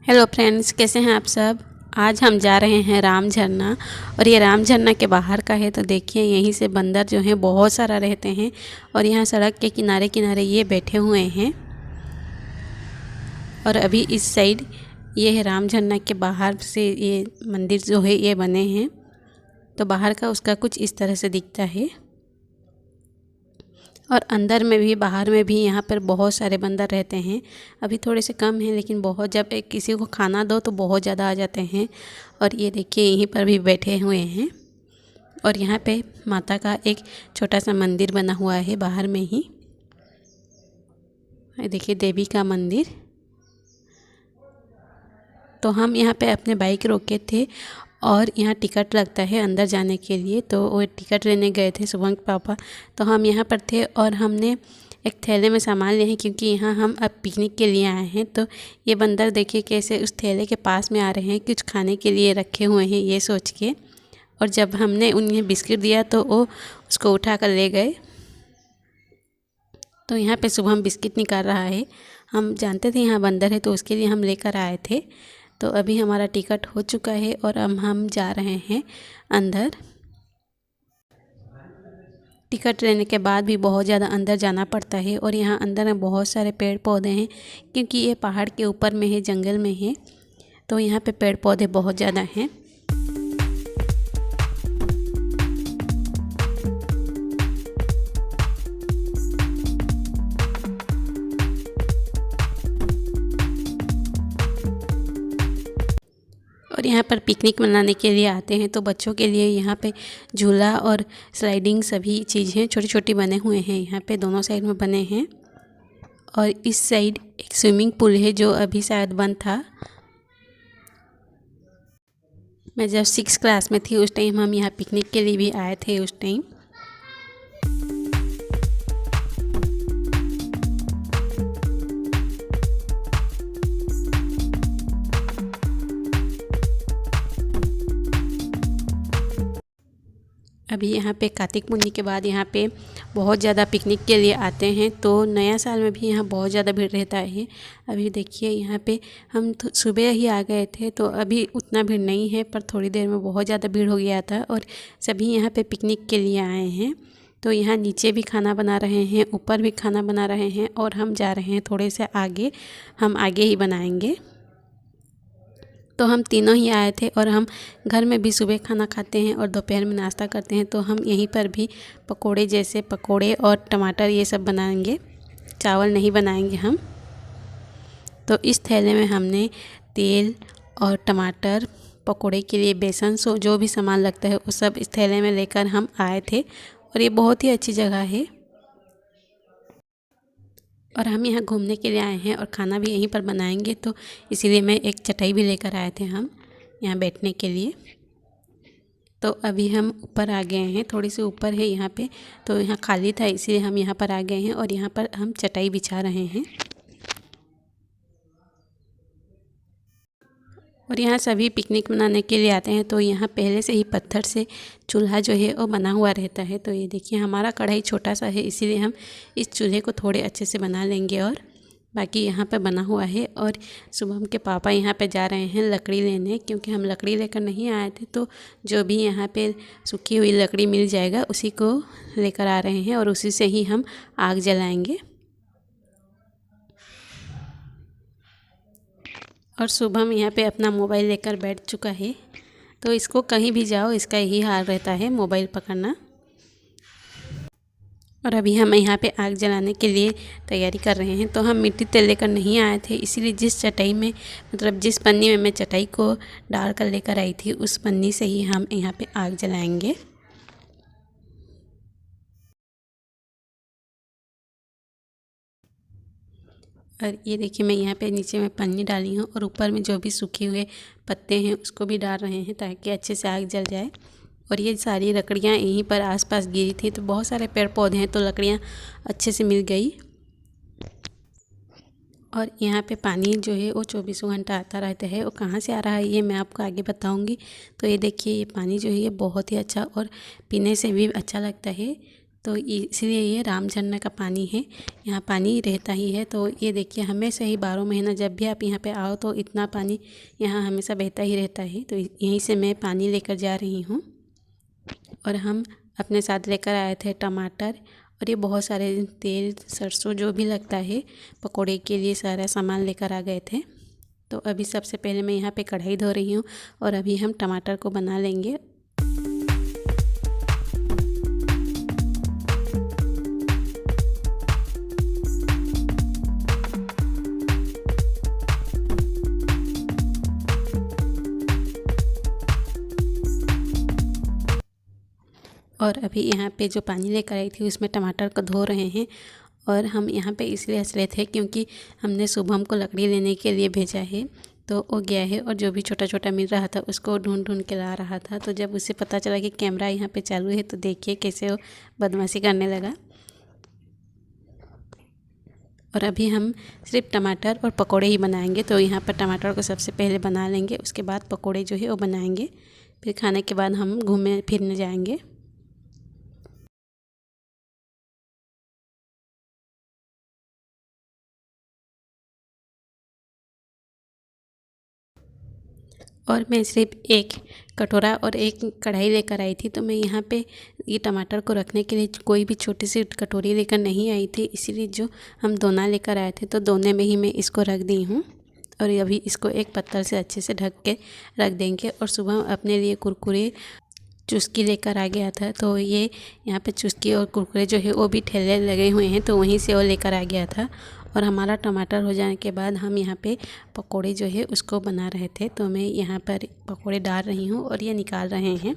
Hello friends, कैसे हैं आप सब। आज हम जा रहे हैं राम झरना। और ये राम झरना के बाहर का है। तो देखिए यहीं से बंदर जो हैं बहुत सारा रहते हैं और यहाँ सड़क के किनारे किनारे ये बैठे हुए हैं। और अभी इस साइड ये है राम झरना के बाहर से ये मंदिर जो है ये बने हैं। तो बाहर का उसका कुछ इस तरह से दिखता है। और अंदर में भी बाहर में भी यहाँ पर बहुत सारे बंदर रहते हैं। अभी थोड़े से कम हैं लेकिन बहुत, जब एक किसी को खाना दो तो बहुत ज़्यादा आ जाते हैं। और ये देखिए यहीं पर भी बैठे हुए हैं। और यहाँ पे माता का एक छोटा सा मंदिर बना हुआ है बाहर में ही। देखिए देवी का मंदिर। तो हम यहाँ पे अपने बाइक रोके थे और यहाँ टिकट लगता है अंदर जाने के लिए। तो वो टिकट लेने गए थे शुभम के पापा। तो हम यहाँ पर थे और हमने एक थैले में सामान लिए हैं क्योंकि यहाँ हम अब पिकनिक के लिए आए हैं। तो ये बंदर देखिए कैसे उस थैले के पास में आ रहे हैं, कुछ खाने के लिए रखे हुए हैं ये सोच के। और जब हमने उन्हें बिस्किट दिया तो वो उसको उठा कर ले गए। तो यहाँ पे शुभम बिस्किट निकाल रहा है। हम जानते थे यहाँ बंदर है तो उसके लिए हम लेकर आए थे। तो अभी हमारा टिकट हो चुका है और अब हम जा रहे हैं अंदर। टिकट लेने के बाद भी बहुत ज़्यादा अंदर जाना पड़ता है। और यहाँ अंदर में बहुत सारे पेड़ पौधे हैं क्योंकि ये पहाड़ के ऊपर में है, जंगल में है। तो यहाँ पे पेड़ पौधे बहुत ज़्यादा हैं। और यहाँ पर पिकनिक मनाने के लिए आते हैं। तो बच्चों के लिए यहाँ पे झूला और स्लाइडिंग सभी चीज़ें छोटी छोटी बने हुए हैं। यहाँ पे दोनों साइड में बने हैं। और इस साइड एक स्विमिंग पूल है जो अभी शायद बंद था। मैं जब 6 क्लास में थी उस टाइम हम यहाँ पिकनिक के लिए भी आए थे उस टाइम। अभी यहाँ पे कार्तिक पूर्णिमा के बाद यहाँ पे बहुत ज़्यादा पिकनिक के लिए आते हैं। तो नया साल में भी यहाँ बहुत ज़्यादा भीड़ रहता है। अभी देखिए यहाँ पे हम सुबह ही आ गए थे तो अभी उतना भीड़ नहीं है, पर थोड़ी देर में बहुत ज़्यादा भीड़ हो गया था। और सभी यहाँ पे पिकनिक के लिए आए हैं। तो यहाँ नीचे भी खाना बना रहे हैं, ऊपर भी खाना बना रहे हैं। और हम जा रहे हैं थोड़े से आगे, हम आगे ही बनाएंगे। तो हम तीनों ही आए थे और हम घर में भी सुबह खाना खाते हैं और दोपहर में नाश्ता करते हैं। तो हम यहीं पर भी पकोड़े, जैसे पकोड़े और टमाटर ये सब बनाएंगे, चावल नहीं बनाएंगे हम। तो इस थैले में हमने तेल और टमाटर, पकोड़े के लिए बेसन, जो भी सामान लगता है वो सब इस थैले में लेकर हम आए थे। और ये बहुत ही अच्छी जगह है और हम यहाँ घूमने के लिए आए हैं और खाना भी यहीं पर बनाएंगे। तो इसीलिए मैं एक चटाई भी लेकर आए थे हम यहाँ बैठने के लिए। तो अभी हम ऊपर आ गए हैं, थोड़ी सी ऊपर है यहाँ पे। तो यहाँ खाली था इसीलिए हम यहाँ पर आ गए हैं और यहाँ पर हम चटाई बिछा रहे हैं। और यहाँ सभी पिकनिक मनाने के लिए आते हैं। तो यहाँ पहले से ही पत्थर से चूल्हा जो है वो बना हुआ रहता है। तो ये देखिए हमारा कढ़ाई छोटा सा है इसीलिए हम इस चूल्हे को थोड़े अच्छे से बना लेंगे। और बाकी यहाँ पे बना हुआ है। और शुभम के पापा यहाँ पे जा रहे हैं लकड़ी लेने, क्योंकि हम लकड़ी लेकर नहीं आए थे। तो जो भी यहाँ पे सूखी हुई लकड़ी मिल जाएगा उसी को लेकर आ रहे हैं और उसी से ही हम आग जलाएँगे। और शुभम यहाँ पे अपना मोबाइल लेकर बैठ चुका है। तो इसको कहीं भी जाओ इसका यही हाल रहता है, मोबाइल पकड़ना। और अभी हम यहाँ पे आग जलाने के लिए तैयारी कर रहे हैं। तो हम मिट्टी तेल लेकर नहीं आए थे, इसीलिए जिस चटाई में, मतलब जिस पन्नी में मैं चटाई को डाल कर लेकर आई थी उस पन्नी से ही हम यहाँ पे आग जलाएंगे। और ये देखिए मैं यहाँ पे नीचे में पन्नी डाली हूँ और ऊपर में जो भी सूखे हुए पत्ते हैं उसको भी डाल रहे हैं ताकि अच्छे से आग जल जाए। और ये सारी लकड़ियाँ यहीं पर आसपास गिरी थी। तो बहुत सारे पेड़ पौधे हैं तो लकड़ियाँ अच्छे से मिल गई। और यहाँ पे पानी जो है वो 24 घंटा आता रहता है। वो कहाँ से आ रहा है ये मैं आपको आगे बताऊँगी। तो ये देखिए ये पानी जो है ये बहुत ही अच्छा और पीने से भी अच्छा लगता है। तो इसलिए ये राम झरना का पानी है, यहाँ पानी रहता ही है। तो ये देखिए हमेशा ही 12 महीना जब भी आप यहाँ पे आओ तो इतना पानी यहाँ हमेशा बहता ही रहता है। तो यहीं से मैं पानी लेकर जा रही हूँ। और हम अपने साथ लेकर आए थे टमाटर और ये बहुत सारे तेल सरसों जो भी लगता है पकोड़े के लिए सारा सामान लेकर आ गए थे। तो अभी सबसे पहले मैं यहाँ पे कढ़ाई धो रही हूँ और अभी हम टमाटर को बना लेंगे। और अभी यहाँ पे जो पानी लेकर आई थी उसमें टमाटर को धो रहे हैं। और हम यहाँ पे इसलिए हंस रहे थे क्योंकि हमने शुभम को लकड़ी लेने के लिए भेजा है, तो वो गया है और जो भी छोटा छोटा मिल रहा था उसको ढूंढ ढूंढ के ला रहा था। तो जब उसे पता चला कि कैमरा यहाँ पे चालू है तो देखिए कैसे वो बदमाशी करने लगा। और अभी हम सिर्फ टमाटर और पकोड़े ही बनाएंगे। तो यहाँ पर टमाटर को सबसे पहले बना लेंगे, उसके बाद पकोड़े जो है वो बनाएंगे, फिर खाने के बाद हम घूमने फिरने जाएंगे। और मैं सिर्फ एक कटोरा और एक कढ़ाई लेकर आई थी। तो मैं यहाँ पे ये टमाटर को रखने के लिए कोई भी छोटी सी कटोरी लेकर नहीं आई थी, इसीलिए जो हम दोना लेकर आए थे तो दोने में ही मैं इसको रख दी हूँ। और अभी इसको एक पत्थर से अच्छे से ढक के रख देंगे। और सुबह अपने लिए कुरकुरे चुस्की लेकर आ गया था, तो ये यहाँ पे चुस्की और कुरकुरे जो है वो भी ठेले लगे हुए हैं, तो वहीं से वो लेकर आ गया था। और हमारा टमाटर हो जाने के बाद हम यहाँ पे पकोड़े जो है उसको बना रहे थे। तो मैं यहाँ पर पकोड़े डाल रही हूँ और ये निकाल रहे हैं।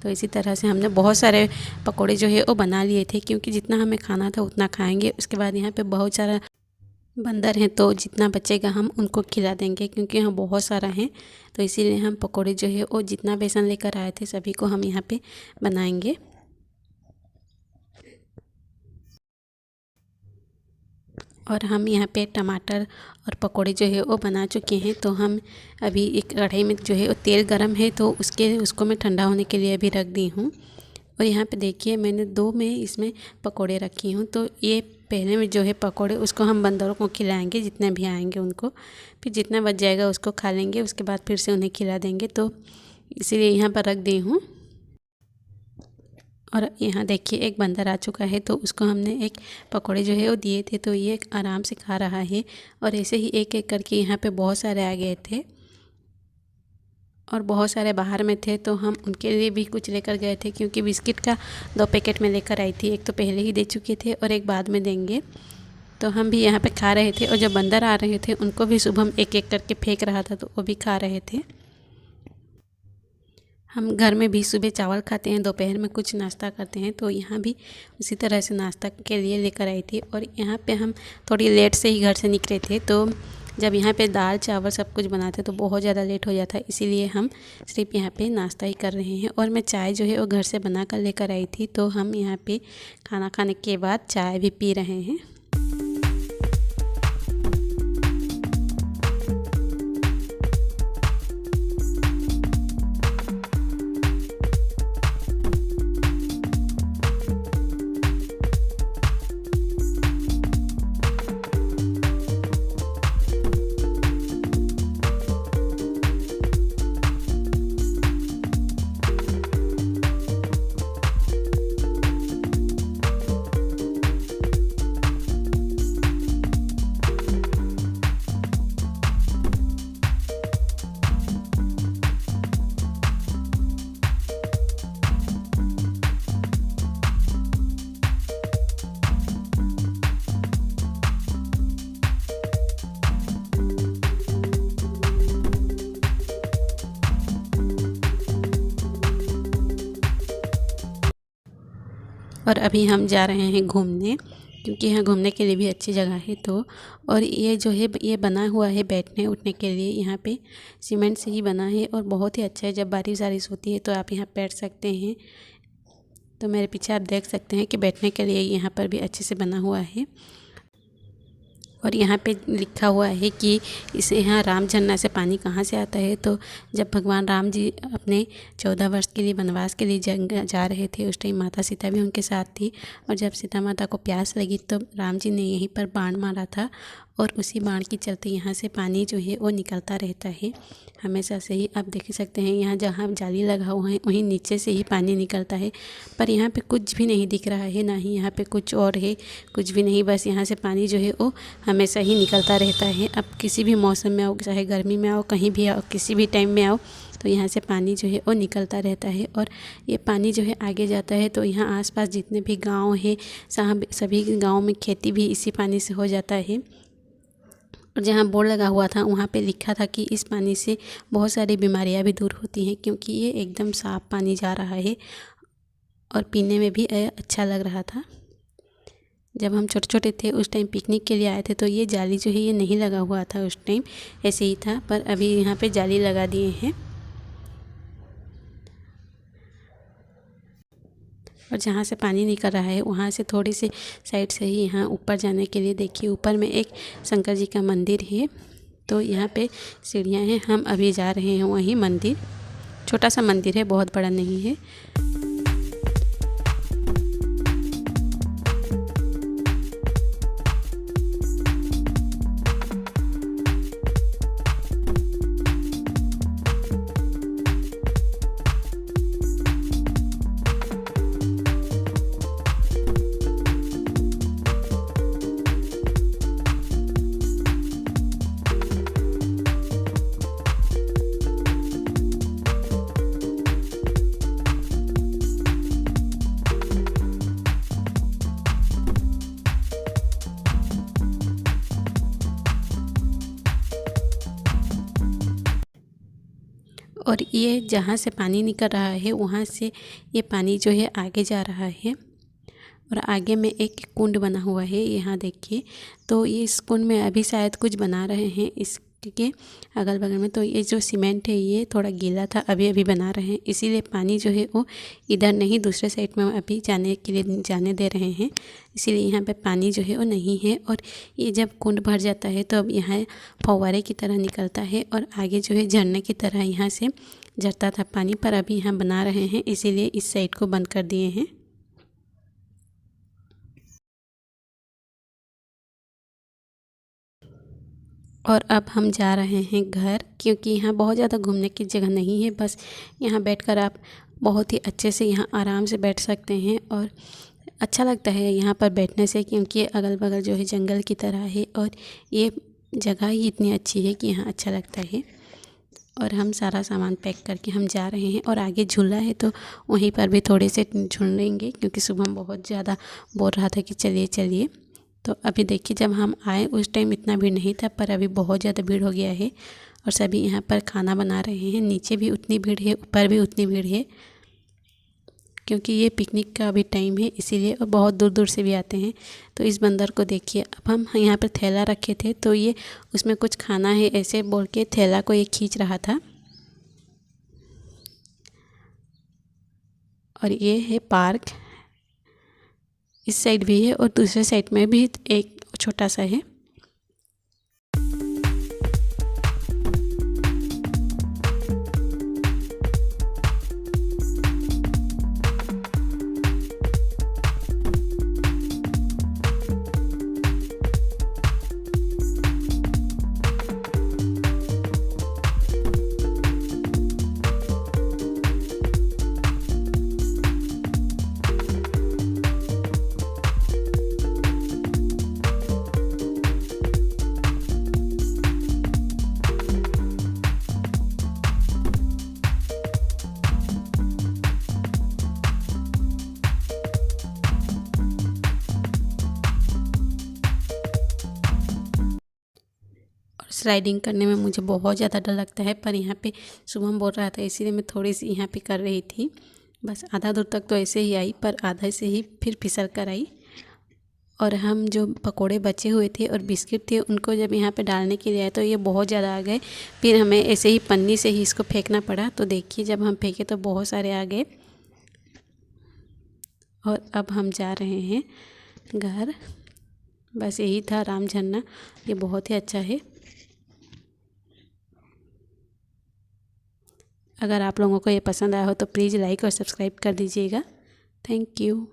तो इसी तरह से हमने बहुत सारे पकोड़े जो है वो बना लिए थे, क्योंकि जितना हमें खाना था उतना खाएंगे। उसके बाद यहाँ पे बहुत सारा बंदर हैं, तो जितना बचेगा हम उनको खिला देंगे, क्योंकि यहाँ बहुत सारा है। तो इसीलिए हम पकोड़े जो है वो जितना बेसन लेकर आए थे सभी को हम यहाँ पे बनाएंगे। और हम यहाँ पे टमाटर और पकोड़े जो है वो बना चुके हैं। तो हम अभी एक कढ़ाई में जो है वो तेल गरम है, तो उसको मैं ठंडा होने के लिए अभी रख दी हूँ। और यहाँ पे देखिए मैंने 2 में इसमें पकोड़े रखी हूँ। तो ये पहले में जो है पकोड़े उसको हम बंदरों को खिलाएंगे, जितने भी आएंगे उनको, फिर जितना बच जाएगा उसको खा लेंगे, उसके बाद फिर से उन्हें खिला देंगे। तो इसीलिए यहाँ पर रख दी हूँ। और यहाँ देखिए एक बंदर आ चुका है, तो उसको हमने एक पकोड़े जो है वो दिए थे, तो ये आराम से खा रहा है। और ऐसे ही एक एक करके यहाँ पे बहुत सारे आ गए थे और बहुत सारे बाहर में थे, तो हम उनके लिए भी कुछ लेकर गए थे, क्योंकि बिस्किट का 2 पैकेट में लेकर आई थी। एक तो पहले ही दे चुके थे और एक बाद में देंगे। तो हम भी यहाँ पे खा रहे थे और जब बंदर आ रहे थे उनको भी सुबह एक एक करके फेंक रहा था, तो वो भी खा रहे थे। हम घर में भी सुबह चावल खाते हैं, दोपहर में कुछ नाश्ता करते हैं, तो यहाँ भी उसी तरह से नाश्ता के लिए लेकर आई थी। और यहाँ पे हम थोड़ी लेट से ही घर से निकले थे, तो जब यहाँ पे दाल चावल सब कुछ बनाते तो बहुत ज़्यादा लेट हो जाता, इसीलिए हम सिर्फ यहाँ पे नाश्ता ही कर रहे हैं। और मैं चाय जो है वो घर से बना कर लेकर आई थी, तो हम यहाँ पे खाना खाने के बाद चाय भी पी रहे हैं। और अभी हम जा रहे हैं घूमने, क्योंकि यहाँ घूमने के लिए भी अच्छी जगह है। तो और ये जो है ये बना हुआ है बैठने उठने के लिए, यहाँ पे सीमेंट से ही बना है और बहुत ही अच्छा है। जब बारिश वारिश होती है तो आप यहाँ बैठ सकते हैं। तो मेरे पीछे आप देख सकते हैं कि बैठने के लिए यहाँ पर भी अच्छे से बना हुआ है। और यहाँ पे लिखा हुआ है कि इसे यहाँ राम झरना से पानी कहाँ से आता है। तो जब भगवान राम जी अपने 14 वर्ष के लिए वनवास के लिए जंग जा रहे थे, उस टाइम माता सीता भी उनके साथ थी। और जब सीता माता को प्यास लगी तो राम जी ने यहीं पर बाण मारा था और उसी बाण के चलते यहाँ से पानी जो है वो निकलता रहता है हमेशा से ही। आप देख सकते हैं यहाँ जहाँ जाली लगा हुआ है वहीं नीचे से ही पानी निकलता है, पर यहाँ पे कुछ भी नहीं दिख रहा है, ना ही यहाँ पे कुछ और है, कुछ भी नहीं। बस यहाँ से पानी जो है वो हमेशा ही निकलता रहता है। अब किसी भी मौसम में आओ, चाहे गर्मी में आओ, कहीं भी आओ, किसी भी टाइम में आओ, तो यहाँ से पानी जो है वो निकलता रहता है। और ये पानी जो है आगे जाता है तो यहाँ आसपास जितने भी गांव हैं सभी गांव में खेती भी इसी पानी से हो जाता है। और जहाँ बोर्ड लगा हुआ था वहाँ पे लिखा था कि इस पानी से बहुत सारी बीमारियाँ भी दूर होती हैं, क्योंकि ये एकदम साफ़ पानी जा रहा है और पीने में भी अच्छा लग रहा था। जब हम छोटे छोटे थे उस टाइम पिकनिक के लिए आए थे तो ये जाली जो है ये नहीं लगा हुआ था, उस टाइम ऐसे ही था, पर अभी यहाँ पे जाली लगा दिए हैं। और जहाँ से पानी निकल रहा है वहाँ से थोड़ी सी साइड से ही यहाँ ऊपर जाने के लिए देखिए ऊपर में एक शंकर जी का मंदिर है। तो यहाँ पे सीढ़ियाँ हैं, हम अभी जा रहे हैं वहीं मंदिर। छोटा सा मंदिर है, बहुत बड़ा नहीं है। और ये जहाँ से पानी निकल रहा है वहाँ से ये पानी जो है आगे जा रहा है और आगे में एक कुंड बना हुआ है, यहाँ देखिए। तो ये इस कुंड में अभी शायद कुछ बना रहे हैं इसके अगल बगल में। तो ये जो सीमेंट है ये थोड़ा गीला था, अभी अभी बना रहे हैं, इसीलिए पानी जो है वो इधर नहीं दूसरे साइड में अभी जाने के लिए जाने दे रहे हैं, इसीलिए यहाँ पे पानी जो है वो नहीं है। और ये जब कुंड भर जाता है तो अब यहाँ फव्वारे की तरह निकलता है और आगे जो है झरने की तरह यहाँ से झरता था पानी, पर अभी यहाँ बना रहे हैं इसीलिए इस साइड को बंद कर दिए हैं। और अब हम जा रहे हैं घर, क्योंकि यहाँ बहुत ज़्यादा घूमने की जगह नहीं है। बस यहाँ बैठकर आप बहुत ही अच्छे से यहाँ आराम से बैठ सकते हैं और अच्छा लगता है यहाँ पर बैठने से, क्योंकि अगल बगल जो है जंगल की तरह है और ये जगह ही इतनी अच्छी है कि यहाँ अच्छा लगता है। और हम सारा सामान पैक करके हम जा रहे हैं और आगे झूला है तो वहीं पर भी थोड़े से झूलेंगे, क्योंकि सुबह बहुत ज़्यादा बोल रहा था कि चलिए चलिए। तो अभी देखिए जब हम आए उस टाइम इतना भीड़ नहीं था, पर अभी बहुत ज़्यादा भीड़ हो गया है और सभी यहाँ पर खाना बना रहे हैं। नीचे भी उतनी भीड़ है, ऊपर भी उतनी भीड़ है, क्योंकि ये पिकनिक का अभी टाइम है इसीलिए, और बहुत दूर दूर से भी आते हैं। तो इस बंदर को देखिए, अब हम यहाँ पर थैला रखे थे तो ये उसमें कुछ खाना है ऐसे बोल के थैला को ये खींच रहा था। और ये है पार्क, इस साइड भी है और दूसरे साइड में भी एक छोटा सा है। स्लाइडिंग करने में मुझे बहुत ज़्यादा डर लगता है, पर यहाँ पे शुभम बोल रहा था इसीलिए मैं थोड़ी सी यहाँ पे कर रही थी। बस आधा दूर तक तो ऐसे ही आई, पर आधा से ही फिर फिसल कर आई। और हम जो पकोड़े बचे हुए थे और बिस्किट थे उनको जब यहाँ पे डालने के लिए आए तो ये बहुत ज़्यादा आ गए, फिर हमें ऐसे ही पन्नी से ही इसको फेंकना पड़ा। तो देखिए जब हम फेंके तो बहुत सारे आ गए। और अब हम जा रहे हैं घर। बस यही था राम झरना, ये बहुत ही अच्छा है। अगर आप लोगों को ये पसंद आया हो तो प्लीज़ लाइक और सब्सक्राइब कर दीजिएगा। Thank you.